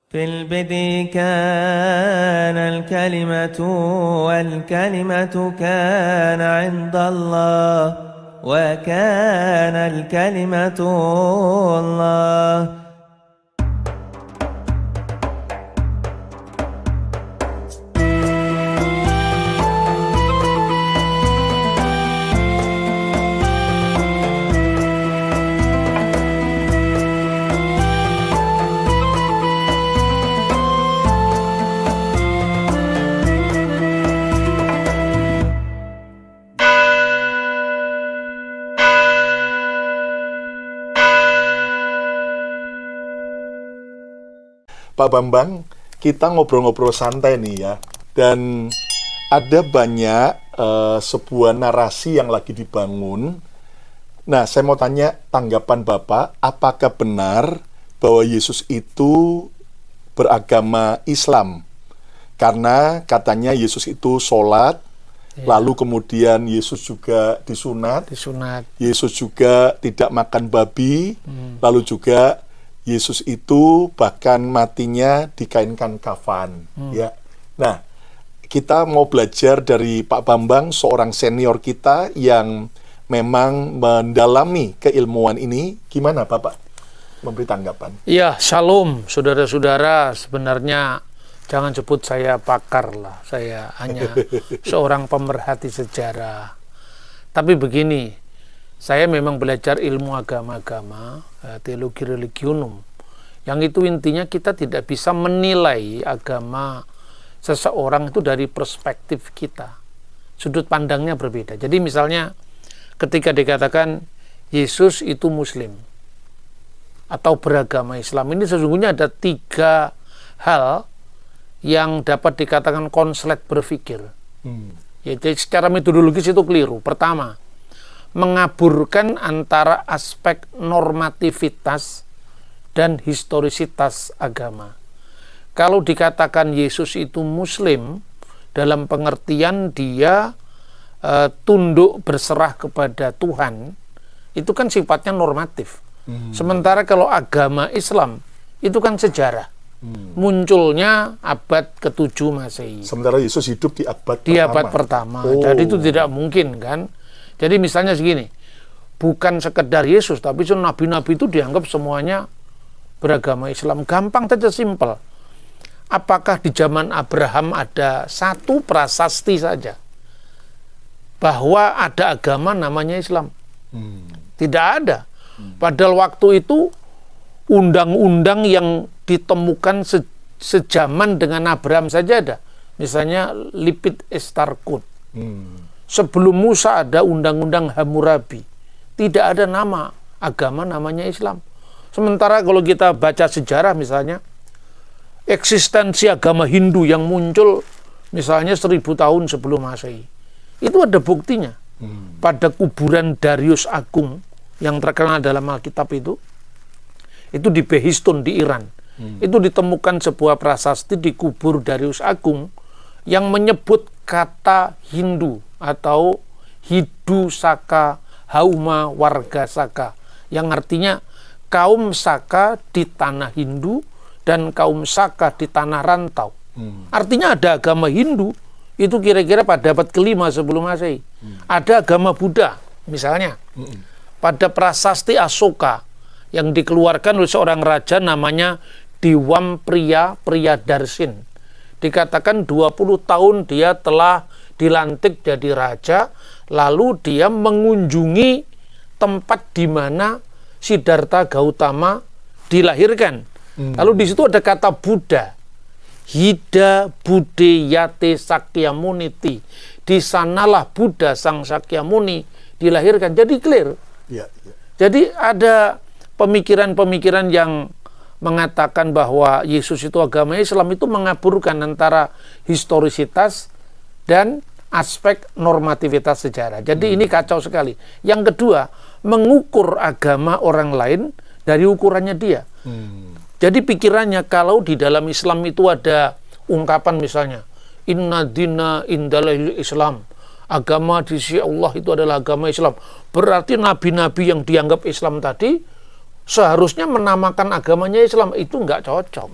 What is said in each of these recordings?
في البدء كان الكلمة والكلمة كان عند الله وكان الكلمة الله. Pak Bambang, kita ngobrol-ngobrol santai nih ya, dan ada banyak sebuah narasi yang lagi dibangun. Nah, saya mau tanya tanggapan Bapak, apakah benar bahwa Yesus itu beragama Islam? Karena katanya Yesus itu sholat, lalu kemudian Yesus juga disunat. Yesus juga tidak makan babi, lalu juga Yesus itu bahkan matinya dikainkan kafan. Ya. Nah, kita mau belajar dari Pak Bambang, seorang senior kita yang memang mendalami keilmuan ini. Gimana Bapak memberi tanggapan? Ya, shalom saudara-saudara. Sebenarnya jangan sebut saya pakar lah. Saya hanya seorang pemerhati sejarah. Tapi begini, saya memang belajar ilmu agama-agama, teologi religionum, yang itu intinya kita tidak bisa menilai agama seseorang itu dari perspektif kita. Sudut pandangnya berbeda. Jadi misalnya ketika dikatakan Yesus itu Muslim atau beragama Islam, ini sesungguhnya ada 3 hal yang dapat dikatakan konslet berpikir. Jadi secara metodologis itu keliru. Pertama, mengaburkan antara aspek normativitas dan historisitas agama. Kalau dikatakan Yesus itu Muslim, dalam pengertian dia tunduk berserah kepada Tuhan, itu kan sifatnya normatif. Sementara kalau agama Islam, itu kan sejarah. Munculnya abad ke-7 Masehi. Sementara Yesus hidup di abad pertama. Jadi itu tidak mungkin kan. Jadi misalnya segini, bukan sekedar Yesus, tapi nabi-nabi itu dianggap semuanya beragama Islam. Gampang saja, simpel. Apakah di zaman Abraham ada satu prasasti saja bahwa ada agama namanya Islam? Tidak ada. Padahal waktu itu undang-undang yang ditemukan sejaman dengan Abraham saja ada. Misalnya Lipit Estarkut. Sebelum Musa ada undang-undang Hammurabi. Tidak ada nama agama namanya Islam. Sementara kalau kita baca sejarah misalnya, eksistensi agama Hindu yang muncul misalnya 1000 tahun sebelum Masehi. Itu ada buktinya. Pada kuburan Darius Agung yang terkenal dalam Alkitab itu di Behistun di Iran. Itu ditemukan sebuah prasasti di kubur Darius Agung yang menyebut kata Hindu atau Hidu Saka Hauma Warga Saka, yang artinya kaum Saka di tanah Hindu dan kaum Saka di tanah rantau. Artinya ada agama Hindu itu kira-kira pada abad ke-5 sebelum Masehi. Ada agama Buddha misalnya pada prasasti Asoka yang dikeluarkan oleh seorang raja namanya Diwam Priyadarsin. Dikatakan 20 tahun dia telah dilantik jadi raja, lalu dia mengunjungi tempat di mana Siddhartha Gautama dilahirkan. Lalu di situ ada kata Buddha. Hida Buddhayate Sakyamuniti. Di sanalah Buddha Sang Sakyamuni dilahirkan. Jadi clear. Jadi ada pemikiran-pemikiran yang mengatakan bahwa Yesus itu agama Islam, itu mengaburkan antara historisitas dan aspek normativitas sejarah. Jadi ini kacau sekali. Yang kedua, mengukur agama orang lain dari ukurannya dia. Jadi pikirannya kalau di dalam Islam itu ada ungkapan misalnya, Inna dina indalahil Islam, agama di sisi Allah itu adalah agama Islam. Berarti nabi-nabi yang dianggap Islam tadi seharusnya menamakan agamanya Islam, itu nggak cocok.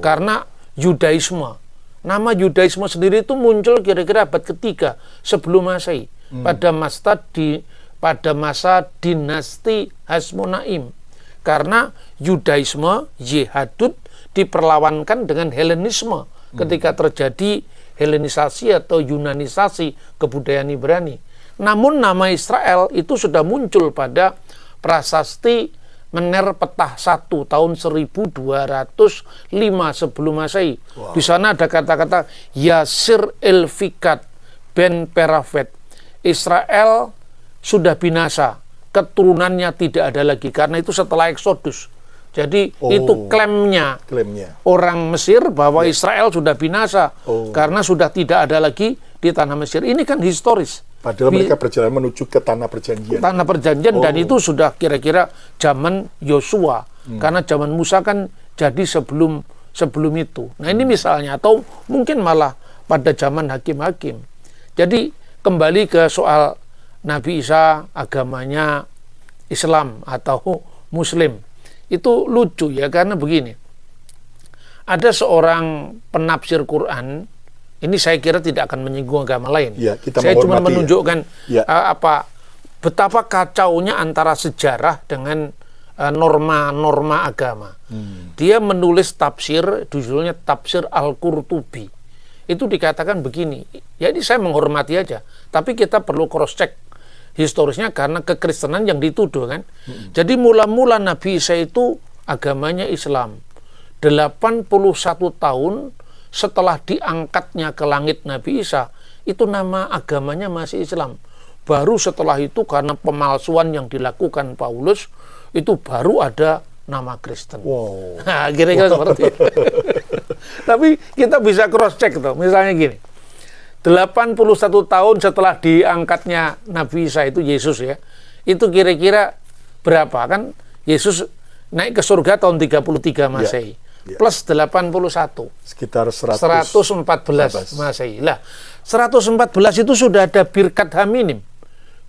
Karena Yudaisme, nama Yudaisme sendiri itu muncul kira-kira abad ketiga sebelum Masehi, pada masa dinasti Hasmonaim. Karena Yudaisme, Yehudut, diperlawankan dengan Helenisme ketika terjadi Helenisasi atau Yunanisasi kebudayaan Ibrani. Namun nama Israel itu sudah muncul pada prasasti Mener Petah 1 tahun 1205 sebelum Masehi. Di sana ada kata-kata Yasir el-Fikat ben Perafet. Israel sudah binasa, keturunannya tidak ada lagi, karena itu setelah Eksodus. Jadi itu klaimnya orang Mesir bahwa Israel sudah binasa karena sudah tidak ada lagi di tanah Mesir. Ini kan historis. Padahal mereka berjalan menuju ke tanah perjanjian. Tanah perjanjian, dan itu sudah kira-kira zaman Yosua. Karena zaman Musa kan jadi sebelum itu. Nah ini misalnya, atau mungkin malah pada zaman hakim-hakim. Jadi kembali ke soal Nabi Isa agamanya Islam atau Muslim. Itu lucu ya, karena begini. Ada seorang penafsir Quran, ini saya kira tidak akan menyinggung agama lain. Ya, saya cuma menunjukkan betapa kacaunya antara sejarah dengan norma-norma agama. Dia menulis tafsir, judulnya Tafsir Al-Qurtubi. Itu dikatakan begini, jadi saya menghormati aja, tapi kita perlu cross-check historisnya karena kekristenan yang dituduh kan. Jadi mula-mula Nabi Isa itu agamanya Islam. 81 tahun setelah diangkatnya ke langit Nabi Isa, itu nama agamanya masih Islam. Baru setelah itu karena pemalsuan yang dilakukan Paulus, itu baru ada nama Kristen. Nah, kira-kira seperti itu. Tapi kita bisa cross-check tuh. Misalnya gini, 81 tahun setelah diangkatnya Nabi Isa itu, Yesus ya, itu kira-kira berapa? Kan Yesus naik ke surga tahun 33 Masehi. Plus 81. Sekitar 114 Masehi. Lah, 114 itu sudah ada birkat haminim.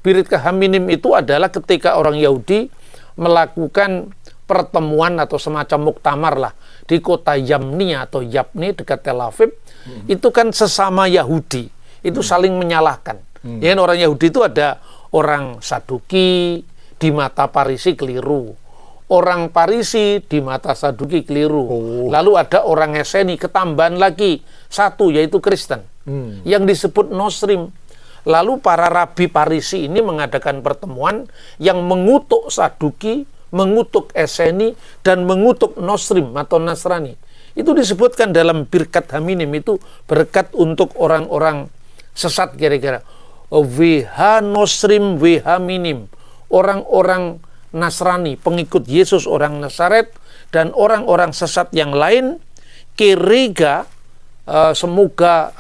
Birkat haminim itu adalah ketika orang Yahudi melakukan pertemuan atau semacam muktamar lah di kota Yamni atau Yapni dekat Tel Aviv. Itu kan sesama Yahudi, itu saling menyalahkan. Ya, orang Yahudi itu ada orang Saduki, di mata Parisi keliru. Orang Parisi di mata Saduki keliru. Lalu ada orang Eseni, ketambahan lagi satu, yaitu Kristen, yang disebut Nosrim. Lalu para rabi Parisi ini mengadakan pertemuan yang mengutuk Saduki, mengutuk Eseni, dan mengutuk Nosrim atau Nasrani. Itu disebutkan dalam birkat haminim, itu berkat untuk orang-orang sesat kira-kira. WH Nosrim, WH minim. Orang-orang Nasrani, pengikut Yesus, orang Nazaret, dan orang-orang sesat yang lain, kiriga, semoga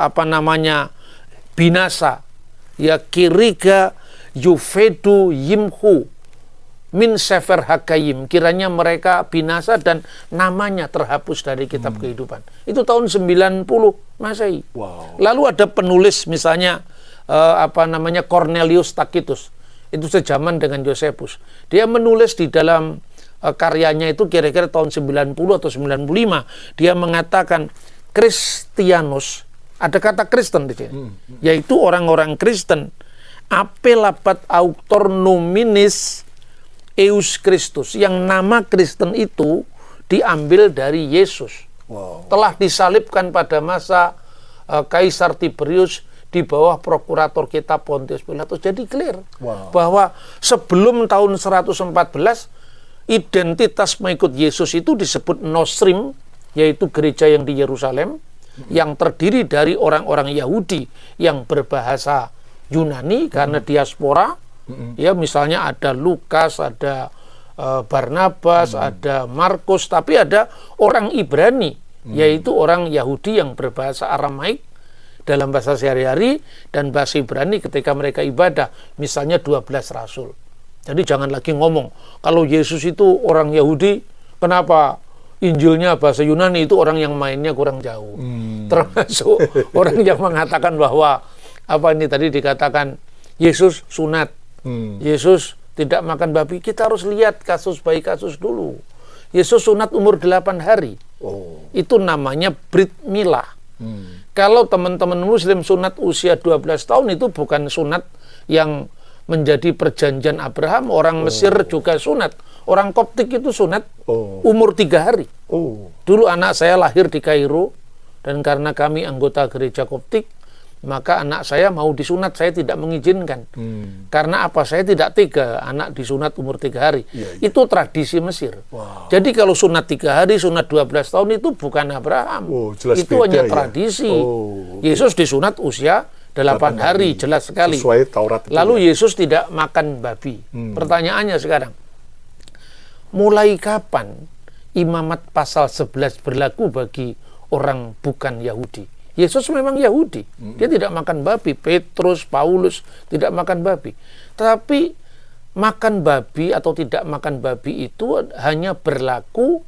binasa. Ya, kiriga yufedu yimhu min sefer hakayim, kiranya mereka binasa dan namanya terhapus dari kitab kehidupan. Itu tahun 90 Masehi. Lalu ada penulis misalnya Cornelius Tacitus. Itu sejaman dengan Josephus. Dia menulis di dalam karyanya itu kira-kira tahun 90 atau 95. Dia mengatakan Kristianus, ada kata Kristen di sini, yaitu orang-orang Kristen, apelabat auctor nominis Eus Kristus, yang nama Kristen itu diambil dari Yesus. Telah disalibkan pada masa Kaisar Tiberius di bawah prokurator kita Pontius Pilatus. Jadi clear bahwa sebelum tahun 114 identitas mengikut Yesus itu disebut Nosrim, yaitu gereja yang di Yerusalem, yang terdiri dari orang-orang Yahudi yang berbahasa Yunani karena diaspora. Ya, misalnya ada Lukas, ada Barnabas, ada Markus, tapi ada orang Ibrani, yaitu orang Yahudi yang berbahasa Aramaik dalam bahasa sehari-hari dan bahasa Ibrani ketika mereka ibadah, misalnya 12 rasul. Jadi jangan lagi ngomong kalau Yesus itu orang Yahudi, kenapa Injilnya bahasa Yunani, itu orang yang mainnya kurang jauh. Termasuk orang yang mengatakan bahwa tadi dikatakan Yesus sunat, Yesus tidak makan babi, kita harus lihat kasus bayi kasus dulu. Yesus sunat umur 8 hari. Itu namanya Brit Milah. Kalau teman-teman muslim sunat usia 12 tahun itu bukan sunat yang menjadi perjanjian Abraham. Orang Mesir juga sunat. Orang Koptik itu sunat umur 3 hari. Dulu anak saya lahir di Kairo, dan karena kami anggota gereja Koptik, maka anak saya mau disunat, saya tidak mengizinkan. Karena apa? Saya tidak tega anak disunat umur 3 hari. Itu tradisi Mesir. Jadi kalau sunat 3 hari, sunat 12 tahun itu bukan Abraham. Itu hanya tradisi. Yesus disunat usia 8 hari, jelas sekali. Sesuai Taurat. Lalu Yesus tidak makan babi. Pertanyaannya sekarang, mulai kapan imamat pasal 11 berlaku bagi orang bukan Yahudi? Yesus memang Yahudi, dia tidak makan babi. Petrus, Paulus tidak makan babi. Tapi makan babi atau tidak makan babi itu hanya berlaku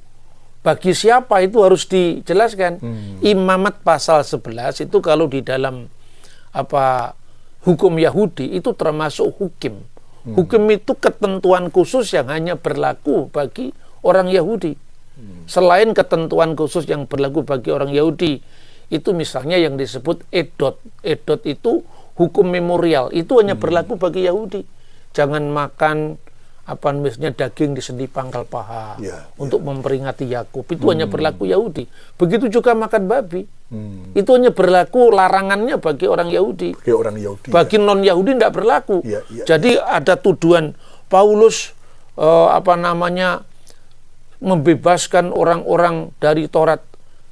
bagi siapa, itu harus dijelaskan. Imamat pasal 11 itu kalau di dalam hukum Yahudi itu termasuk hukim. Hukum itu ketentuan khusus yang hanya berlaku bagi orang Yahudi. Selain ketentuan khusus yang berlaku bagi orang Yahudi, itu misalnya yang disebut edot. Edot itu hukum memorial, itu hanya berlaku bagi Yahudi. Jangan makan misalnya daging di sendi pangkal paha untuk memperingati Yakub, itu hanya berlaku Yahudi. Begitu juga makan babi, itu hanya berlaku larangannya bagi orang Yahudi. Bagi non Yahudi tidak berlaku. Jadi ada tuduhan Paulus membebaskan orang-orang dari Taurat.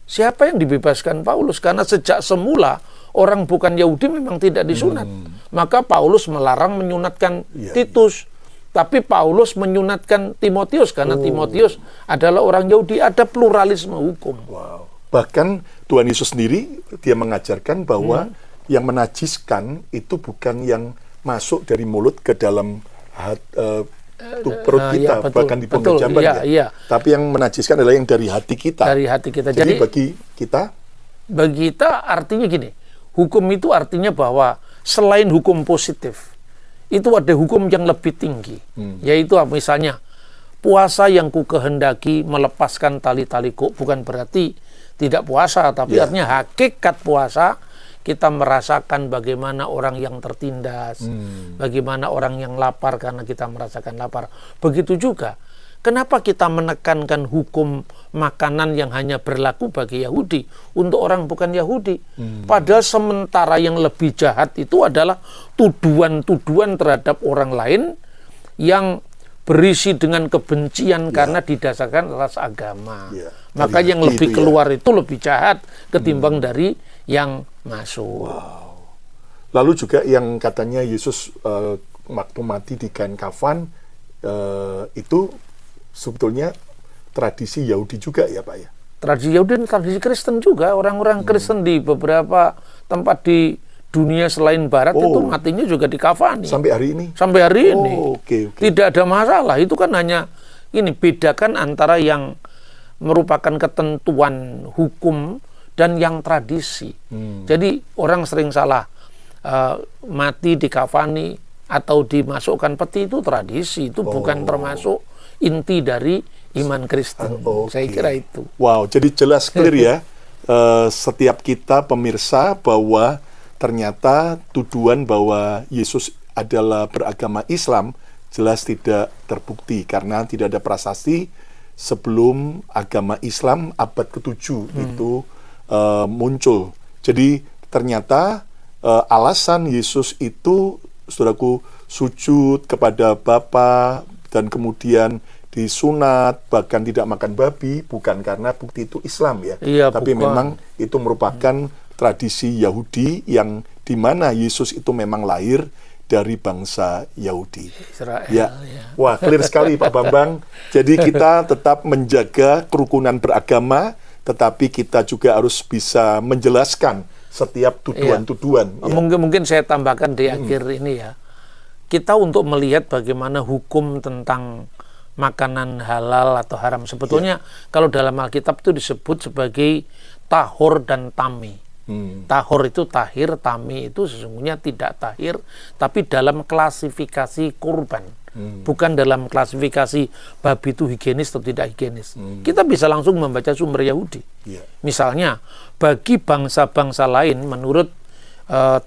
Siapa yang dibebaskan Paulus? Karena sejak semula orang bukan Yahudi memang tidak disunat. Maka Paulus melarang menyunatkan Titus. Tapi Paulus menyunatkan Timotius karena Timotius adalah orang Yahudi. Ada pluralisme hukum. Bahkan Tuhan Yesus sendiri, dia mengajarkan bahwa yang menajiskan itu bukan yang masuk dari mulut ke dalam perut kita, bahkan di punggung jamban. Tapi yang menajiskan adalah yang dari hati kita. Dari hati kita. Jadi bagi kita artinya gini, hukum itu artinya bahwa selain hukum positif, itu ada hukum yang lebih tinggi, yaitu misalnya puasa yang ku kehendaki melepaskan tali-tali bukan berarti tidak puasa, tapi artinya hakikat puasa kita merasakan bagaimana orang yang tertindas, bagaimana orang yang lapar karena kita merasakan lapar. Begitu juga, kenapa kita menekankan hukum makanan yang hanya berlaku bagi Yahudi untuk orang bukan Yahudi? Padahal sementara yang lebih jahat itu adalah tuduhan-tuduhan terhadap orang lain yang berisi dengan kebencian karena didasarkan atas agama. Maka yang lebih keluar itu lebih jahat ketimbang dari yang masuk. Lalu juga yang katanya Yesus waktu mati di kain kafan, itu sebetulnya tradisi Yahudi juga ya Pak ya? Tradisi Yahudi dan tradisi Kristen juga. Orang-orang Kristen di beberapa tempat di dunia selain Barat itu matinya juga dikafani. Sampai hari ini? Sampai hari ini. Tidak ada masalah. Itu kan hanya bedakan antara yang merupakan ketentuan hukum dan yang tradisi. Jadi orang sering salah, mati dikafani atau dimasukkan peti itu tradisi, itu bukan termasuk inti dari iman Kristen. Saya kira itu. Wow, jadi jelas clear ya, setiap kita pemirsa, bahwa ternyata tuduhan bahwa Yesus adalah beragama Islam jelas tidak terbukti karena tidak ada prasasti sebelum agama Islam abad ke-7 itu muncul. Jadi ternyata alasan Yesus itu, saudaraku, sujud kepada Bapa dan kemudian disunat, bahkan tidak makan babi, bukan karena bukti itu Islam ya, tapi bukan. Memang itu merupakan tradisi Yahudi yang dimana Yesus itu memang lahir dari bangsa Yahudi. Israel, Wah, clear sekali Pak Bambang. Jadi kita tetap menjaga kerukunan beragama, tetapi kita juga harus bisa menjelaskan setiap tuduhan-tuduhan. Mungkin saya tambahkan di akhir ini ya. Kita untuk melihat bagaimana hukum tentang makanan halal atau haram. Sebetulnya kalau dalam Alkitab itu disebut sebagai tahor dan tami. Tahor itu tahir, tami itu sesungguhnya tidak tahir, tapi dalam klasifikasi kurban. Bukan dalam klasifikasi babi itu higienis atau tidak higienis. Kita bisa langsung membaca sumber Yahudi. Misalnya, bagi bangsa-bangsa lain menurut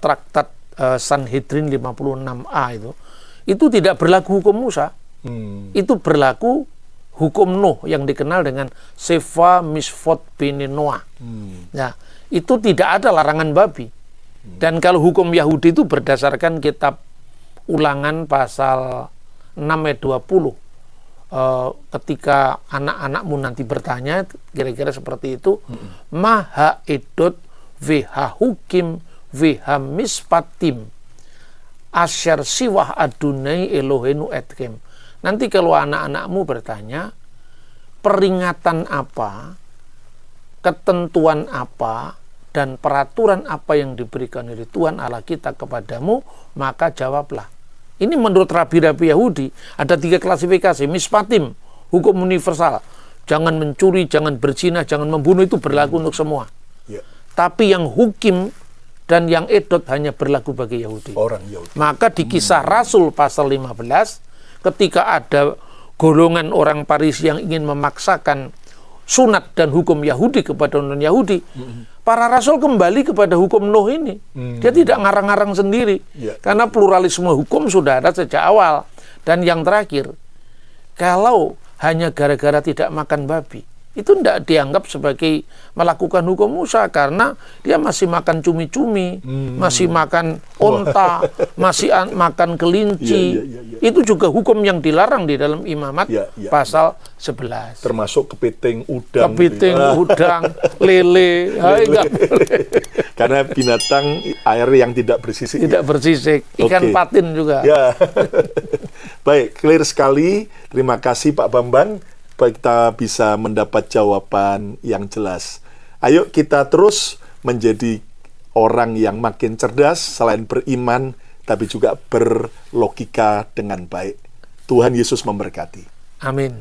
traktat Sanhedrin 56a itu tidak berlaku hukum Musa. Itu berlaku hukum Nuh yang dikenal dengan Sefa Misfot bin Noah. Nah, itu tidak ada larangan babi. Dan kalau hukum Yahudi itu berdasarkan kitab Ulangan pasal 6 ayat 20. Ketika anak-anakmu nanti bertanya, kira-kira seperti itu, maha edot veha hukim veha mispatim asyar siwah adunai elohenu etkem. Nanti kalau anak-anakmu bertanya, peringatan apa, ketentuan apa, dan peraturan apa yang diberikan oleh Tuhan Allah kita kepadamu, maka jawablah. Ini menurut rabi-rabi Yahudi, ada 3 klasifikasi. Mispatim, hukum universal. Jangan mencuri, jangan berzina, jangan membunuh, itu berlaku untuk semua. Tapi yang hukim dan yang edot hanya berlaku bagi Yahudi. Orang Yahudi. Maka di Kisah Rasul pasal 15, ketika ada golongan orang Farisi yang ingin memaksakan sunat dan hukum Yahudi kepada non-Yahudi, para rasul kembali kepada hukum Nuh ini. Dia tidak ngarang-ngarang sendiri. Karena pluralisme hukum sudah ada sejak awal. Dan yang terakhir, kalau hanya gara-gara tidak makan babi, itu tidak dianggap sebagai melakukan hukum Musa, karena dia masih makan cumi-cumi, masih makan onta, masih makan kelinci. Itu juga hukum yang dilarang di dalam Imamat pasal 11. Termasuk kepiting udang. Kepiting, udang, lele. Karena binatang air yang tidak bersisik. Tidak bersisik. Ikan patin juga. Baik, clear sekali. Terima kasih Pak Bambang. Kita bisa mendapat jawaban yang jelas. Ayo kita terus menjadi orang yang makin cerdas, selain beriman, tapi juga berlogika dengan baik. Tuhan Yesus memberkati. Amin.